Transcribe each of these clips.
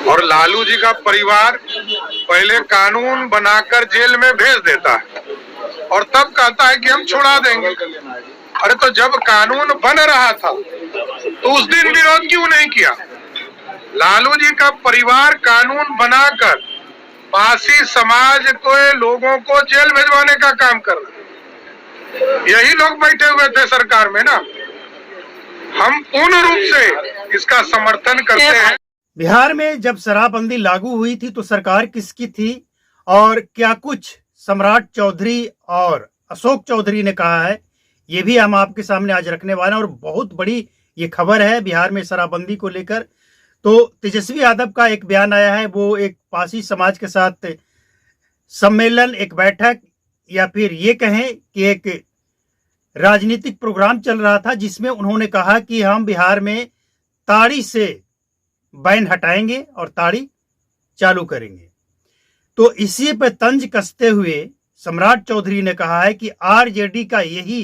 और लालू जी का परिवार पहले कानून बनाकर जेल में भेज देता है और तब कहता है कि हम छुड़ा देंगे। अरे तो जब कानून बन रहा था तो उस दिन विरोध क्यों नहीं किया? लालू जी का परिवार कानून बनाकर पासी समाज को लोगों को जेल भिजवाने का काम कर रहा है। यही लोग बैठे हुए थे सरकार में ना। हम पूर्ण रूप से इसका समर्थन करते हैं। बिहार में जब शराबबंदी लागू हुई थी तो सरकार किसकी थी और क्या कुछ सम्राट चौधरी और अशोक चौधरी ने कहा है, ये भी हम आपके सामने आज रखने वाले हैं। और बहुत बड़ी ये खबर है बिहार में शराबबंदी को लेकर। तो तेजस्वी यादव का एक बयान आया है, वो एक पासी समाज के साथ सम्मेलन, एक बैठक या फिर ये कहें कि एक राजनीतिक प्रोग्राम चल रहा था जिसमें उन्होंने कहा कि हम बिहार में ताड़ी से बैन हटाएंगे और ताड़ी चालू करेंगे। तो इसी पे तंज कसते हुए सम्राट चौधरी ने कहा है कि आरजेडी का यही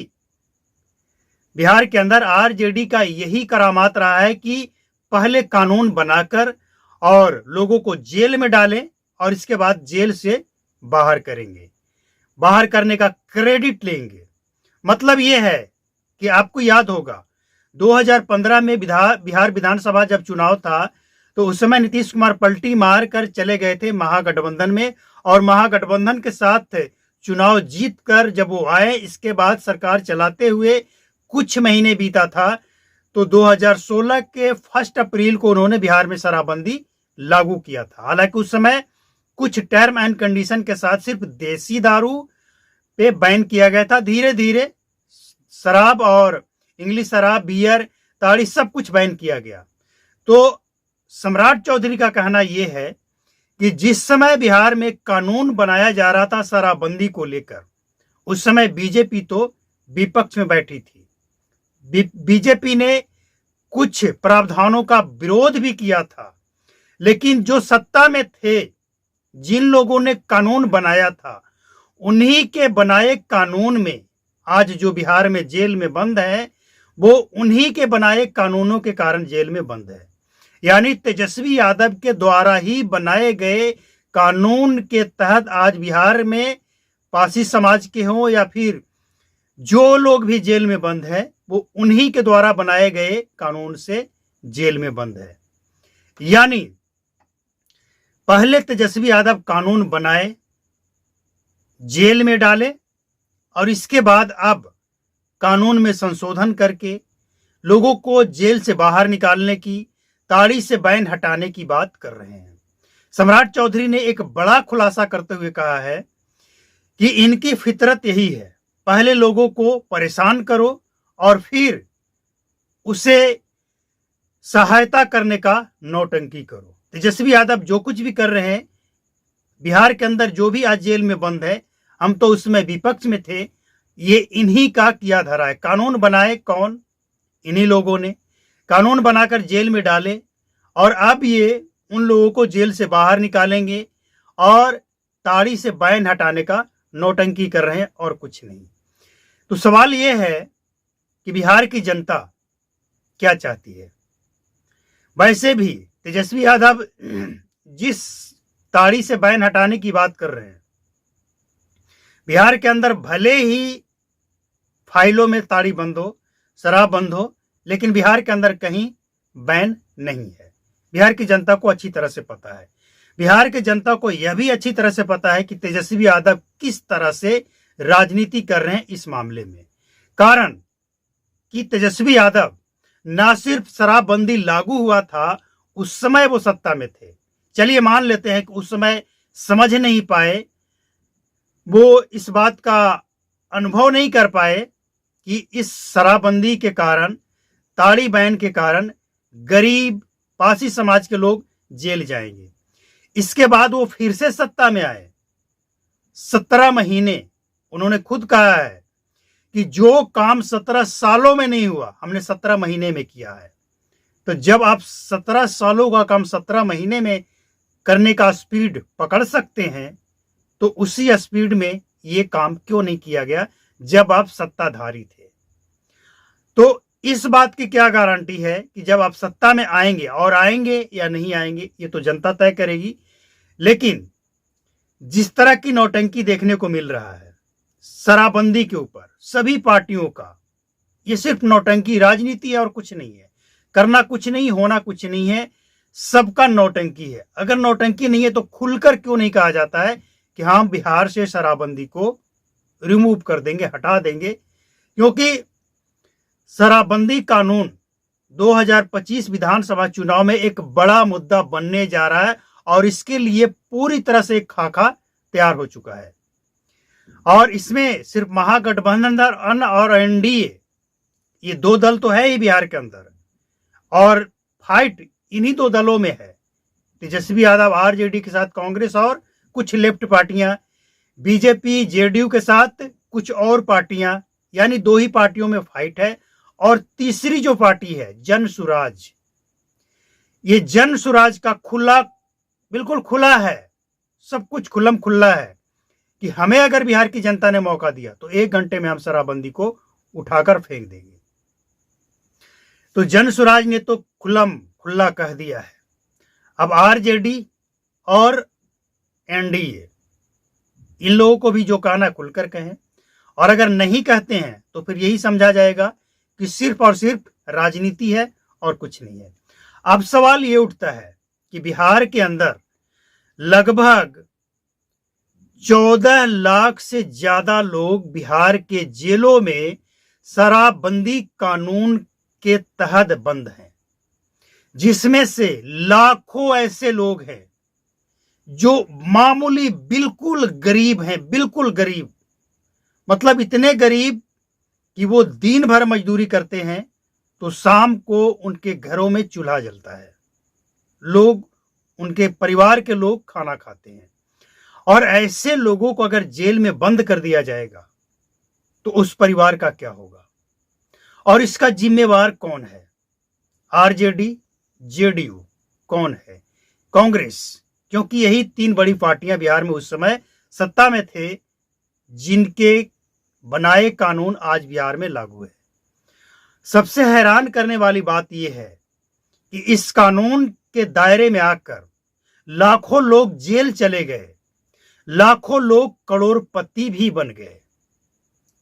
बिहार के अंदर आरजेडी का यही करामात रहा है कि पहले कानून बनाकर और लोगों को जेल में डालें और इसके बाद जेल से बाहर करेंगे, बाहर करने का क्रेडिट लेंगे। मतलब यह है कि आपको याद होगा 2015 में बिहार विधानसभा जब चुनाव था तो उस समय नीतीश कुमार पलटी मार कर चले गए थे महागठबंधन में और महागठबंधन के साथ चुनाव जीत कर जब वो आए, इसके बाद सरकार चलाते हुए कुछ महीने बीता था तो 2016 के 1 अप्रैल को उन्होंने बिहार में शराबबंदी लागू किया था। हालांकि उस समय कुछ टर्म एंड कंडीशन के साथ सिर्फ देसी दारू पे बैन किया गया था। धीरे धीरे शराब और इंग्लिश शराब, बियर, ताड़ी सब कुछ बैन किया गया। तो सम्राट चौधरी का कहना यह है कि जिस समय बिहार में कानून बनाया जा रहा था शराबबंदी को लेकर, उस समय बीजेपी तो विपक्ष में बैठी थी। बीजेपी ने कुछ प्रावधानों का विरोध भी किया था, लेकिन जो सत्ता में थे, जिन लोगों ने कानून बनाया था, उन्हीं के बनाए कानून में आज जो बिहार में जेल में बंद है वो उन्हीं के बनाए कानूनों के कारण जेल में बंद है। यानी तेजस्वी यादव के द्वारा ही बनाए गए कानून के तहत आज बिहार में पासी समाज के हों या फिर जो लोग भी जेल में बंद है वो उन्हीं के द्वारा बनाए गए कानून से जेल में बंद है। यानी पहले तेजस्वी यादव कानून बनाए, जेल में डाले और इसके बाद अब कानून में संशोधन करके लोगों को जेल से बाहर निकालने की, ताड़ी से बैन हटाने की बात कर रहे हैं। सम्राट चौधरी ने एक बड़ा खुलासा करते हुए कहा है कि इनकी फितरत यही है, पहले लोगों को परेशान करो और फिर उसे सहायता करने का नौटंकी करो। तेजस्वी यादव जो कुछ भी कर रहे हैं बिहार के अंदर, जो भी आज जेल में बंद है, हम तो उसमें विपक्ष में थे, ये इन्हीं का किया धरा है। कानून बनाए कौन? इन्हीं लोगों ने कानून बनाकर जेल में डाले और अब ये उन लोगों को जेल से बाहर निकालेंगे और ताड़ी से बैन हटाने का नौटंकी कर रहे हैं और कुछ नहीं। तो सवाल ये है कि बिहार की जनता क्या चाहती है? वैसे भी तेजस्वी यादव जिस ताड़ी से बैन हटाने की बात कर रहे हैं, बिहार के अंदर भले ही फाइलों में ताड़ी बंद हो, शराब बंद हो, लेकिन बिहार के अंदर कहीं बैन नहीं है। बिहार की जनता को अच्छी तरह से पता है। बिहार की जनता को यह भी अच्छी तरह से पता है कि तेजस्वी यादव किस तरह से राजनीति कर रहे हैं इस मामले में। कारण कि तेजस्वी यादव ना सिर्फ शराबबंदी लागू हुआ था, उस समय वो सत्ता में थे। चलिए मान लेते हैं कि उस समय समझ नहीं पाए, वो इस बात का अनुभव नहीं कर पाए कि इस शराबबंदी के कारण, ताड़ी बैन के कारण गरीब पासी समाज के लोग जेल जाएंगे। इसके बाद वो फिर से सत्ता में आए। 17 महीने उन्होंने खुद कहा है कि जो काम 17 सालों में नहीं हुआ, हमने 17 महीने में किया है। तो जब आप 17 सालों का काम 17 महीने में करने का स्पीड पकड़ सकते हैं, तो उसी स्पीड में ये काम क्यों नहीं किया गया जब आप सत्ताधारी थे? तो इस बात की क्या गारंटी है कि जब आप सत्ता में आएंगे, और आएंगे या नहीं आएंगे ये तो जनता तय करेगी। लेकिन जिस तरह की नौटंकी देखने को मिल रहा है शराबबंदी के ऊपर सभी पार्टियों का, ये सिर्फ नौटंकी राजनीति है और कुछ नहीं है। करना कुछ नहीं, होना कुछ नहीं है, सबका नौटंकी है। अगर नौटंकी नहीं है तो खुलकर क्यों नहीं कहा जाता है कि हम बिहार से शराबबंदी को रिमूव कर देंगे, हटा देंगे। क्योंकि शराबबंदी कानून 2025 विधानसभा चुनाव में एक बड़ा मुद्दा बनने जा रहा है और इसके लिए पूरी तरह से एक खाका तैयार हो चुका है। और इसमें सिर्फ महागठबंधन और एनडीए, ये दो दल तो है ही बिहार के अंदर, और फाइट इन्हीं दो दलों में है। तेजस्वी यादव आरजेडी के साथ कांग्रेस और कुछ लेफ्ट पार्टियां, बीजेपी जेडीयू के साथ कुछ और पार्टियां, यानी दो ही पार्टियों में फाइट है। और तीसरी जो पार्टी है जन सुराज, ये जन सुराज का बिल्कुल खुला है, सब कुछ खुल्लम खुल्ला है कि हमें अगर बिहार की जनता ने मौका दिया तो 1 घंटे में हम शराबबंदी को उठाकर फेंक देंगे। तो जन सुराज ने तो खुल्लम खुल्ला कह दिया है। अब आरजेडी और एनडीए, इन लोगों को भी जो कहना है खुलकर कहें, और अगर नहीं कहते हैं तो फिर यही समझा जाएगा कि सिर्फ और सिर्फ राजनीति है और कुछ नहीं है। अब सवाल ये उठता है कि बिहार के अंदर लगभग 14 लाख से ज्यादा लोग बिहार के जेलों में शराबबंदी कानून के तहत बंद हैं, जिसमें से लाखों ऐसे लोग हैं जो मामूली बिल्कुल गरीब हैं, बिल्कुल गरीब, मतलब इतने गरीब कि वो दिन भर मजदूरी करते हैं तो शाम को उनके घरों में चूल्हा जलता है, लोग, उनके परिवार के लोग खाना खाते हैं। और ऐसे लोगों को अगर जेल में बंद कर दिया जाएगा तो उस परिवार का क्या होगा? और इसका जिम्मेवार कौन है? आरजेडी, जेडीयू कौन है? कांग्रेस, क्योंकि यही 3 बड़ी पार्टियां बिहार में उस समय सत्ता में थे जिनके बनाए कानून आज बिहार में लागू है। सबसे हैरान करने वाली बात यह है कि इस कानून के दायरे में आकर लाखों लोग जेल चले गए, लाखों लोग करोड़पति भी बन गए।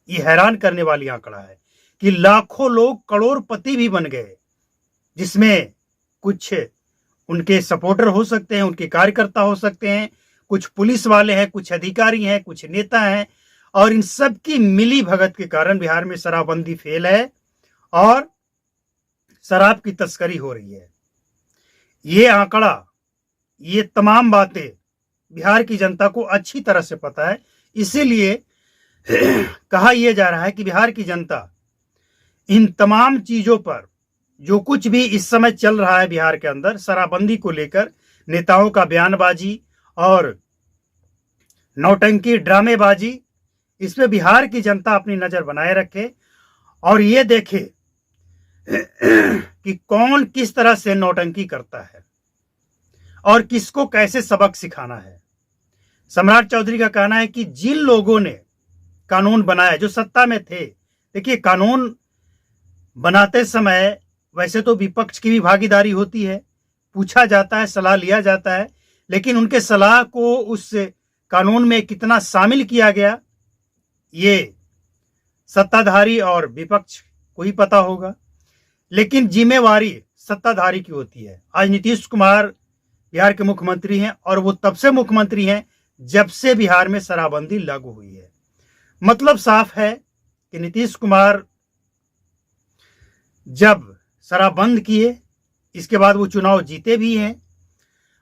ये हैरान करने वाली आंकड़ा है कि लाखों लोग करोड़पति भी बन गए, जिसमें कुछ उनके सपोर्टर हो सकते हैं, उनके कार्यकर्ता हो सकते हैं, कुछ पुलिस वाले हैं, कुछ अधिकारी हैं, कुछ नेता हैं। और इन सब की मिली भगत के कारण बिहार में शराबबंदी फेल है और शराब की तस्करी हो रही है। ये आंकड़ा, ये तमाम बातें बिहार की जनता को अच्छी तरह से पता है। इसीलिए कहा यह जा रहा है कि बिहार की जनता इन तमाम चीजों पर, जो कुछ भी इस समय चल रहा है बिहार के अंदर शराबबंदी को लेकर, नेताओं का बयानबाजी और नौटंकी ड्रामेबाजी, इस पे बिहार की जनता अपनी नजर बनाए रखे और ये देखे कि कौन किस तरह से नौटंकी करता है और किसको कैसे सबक सिखाना है। सम्राट चौधरी का कहना है कि जिन लोगों ने कानून बनाया, जो सत्ता में थे, देखिए कानून बनाते समय वैसे तो विपक्ष की भी भागीदारी होती है, पूछा जाता है, सलाह लिया जाता है, लेकिन उनके सलाह को उस कानून में कितना शामिल किया गया ये सत्ताधारी और विपक्ष को ही पता होगा। लेकिन जिम्मेवारी सत्ताधारी की होती है। आज नीतीश कुमार बिहार के मुख्यमंत्री हैं और वो तब से मुख्यमंत्री हैं जब से बिहार में शराबबंदी लागू हुई है। मतलब साफ है कि नीतीश कुमार जब शराब बंद किए, इसके बाद वो चुनाव जीते भी हैं,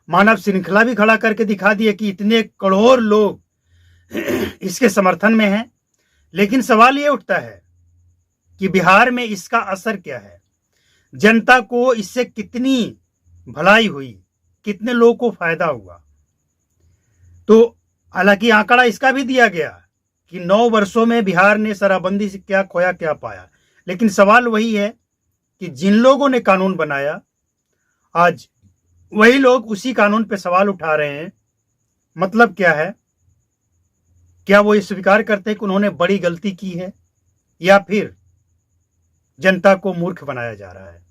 मानव श्रृंखला भी खड़ा करके दिखा दिए कि इतने करोड़ लोग इसके समर्थन में हैं। लेकिन सवाल ये उठता है कि बिहार में इसका असर क्या है, जनता को इससे कितनी भलाई हुई, कितने लोगों को फायदा हुआ। तो हालांकि आंकड़ा इसका भी दिया गया कि 9 वर्षों में बिहार ने शराबबंदी से क्या खोया क्या पाया। लेकिन सवाल वही है कि जिन लोगों ने कानून बनाया, आज वही लोग उसी कानून पे सवाल उठा रहे हैं। मतलब क्या है? क्या वो ये स्वीकार करते हैं कि उन्होंने बड़ी गलती की है, या फिर जनता को मूर्ख बनाया जा रहा है।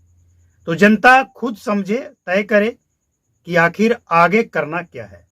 तो जनता खुद समझे, तय करे कि आखिर आगे करना क्या है।